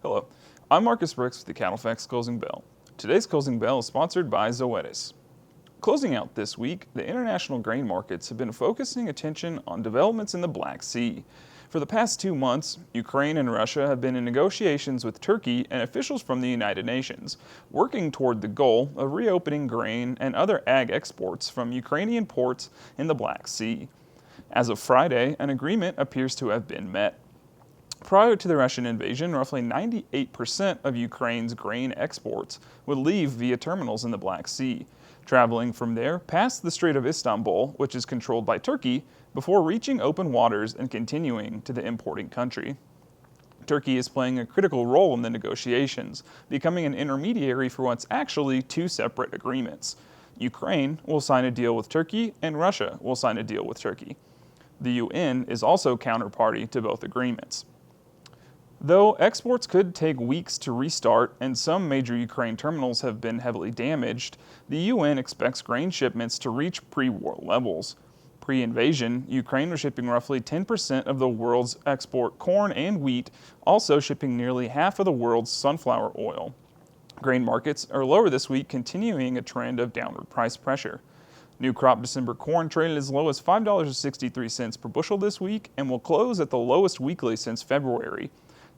Hello, I'm Marcus Brix with the CattleFax Closing Bell. Today's Closing Bell is sponsored by Zoetis. Closing out this week, the international grain markets have been focusing attention on developments in the Black Sea. For the past 2 months, Ukraine and Russia have been in negotiations with Turkey and officials from the United Nations, working toward the goal of reopening grain and other ag exports from Ukrainian ports in the Black Sea. As of Friday, an agreement appears to have been met. Prior to the Russian invasion, roughly 98% of Ukraine's grain exports would leave via terminals in the Black Sea, traveling from there past the Strait of Istanbul, which is controlled by Turkey, before reaching open waters and continuing to the importing country. Turkey is playing a critical role in the negotiations, becoming an intermediary for what's actually 2 separate agreements. Ukraine will sign a deal with Turkey, and Russia will sign a deal with Turkey. The UN is also counterparty to both agreements. Though exports could take weeks to restart and some major Ukraine terminals have been heavily damaged, the UN expects grain shipments to reach pre-war levels. Pre-invasion, Ukraine was shipping roughly 10% of the world's export corn and wheat, also shipping nearly half of the world's sunflower oil. Grain markets are lower this week, continuing a trend of downward price pressure. New crop December corn traded as low as $5.63 per bushel this week and will close at the lowest weekly since February.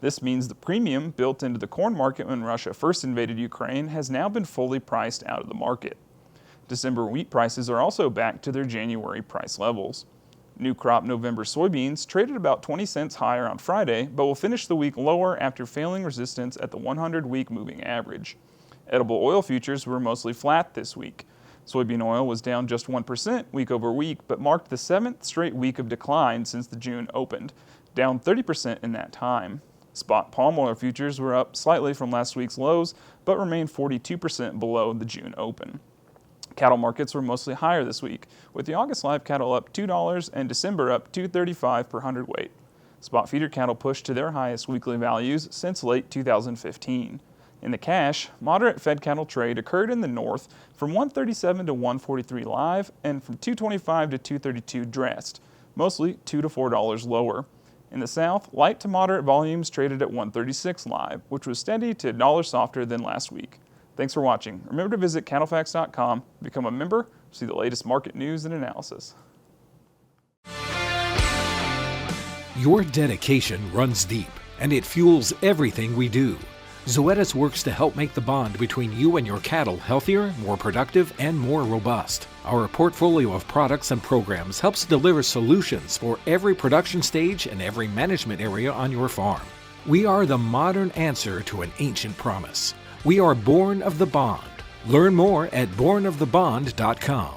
This means the premium built into the corn market when Russia first invaded Ukraine has now been fully priced out of the market. December wheat prices are also back to their January price levels. New crop November soybeans traded about 20 cents higher on Friday, but will finish the week lower after failing resistance at the 100-week moving average. Edible oil futures were mostly flat this week. Soybean oil was down just 1% week over week, but marked the 7th straight week of decline since the June opened, down 30% in that time. Spot palm oil futures were up slightly from last week's lows, but remained 42% below the June open. Cattle markets were mostly higher this week, with the August live cattle up $2 and December up $2.35 per hundredweight. Spot feeder cattle pushed to their highest weekly values since late 2015. In the cash, moderate fed cattle trade occurred in the north from 137 to 143 live and from 225 to 232 dressed, mostly $2 to $4 lower. In the south, light to moderate volumes traded at 136 live, which was steady to $1 softer than last week. Thanks for watching. Remember to visit CattleFax.com, become a member, see the latest market news and analysis. Your dedication runs deep, and it fuels everything we do. Zoetis works to help make the bond between you and your cattle healthier, more productive, and more robust. Our portfolio of products and programs helps deliver solutions for every production stage and every management area on your farm. We are the modern answer to an ancient promise. We are born of the bond. Learn more at bornofthebond.com.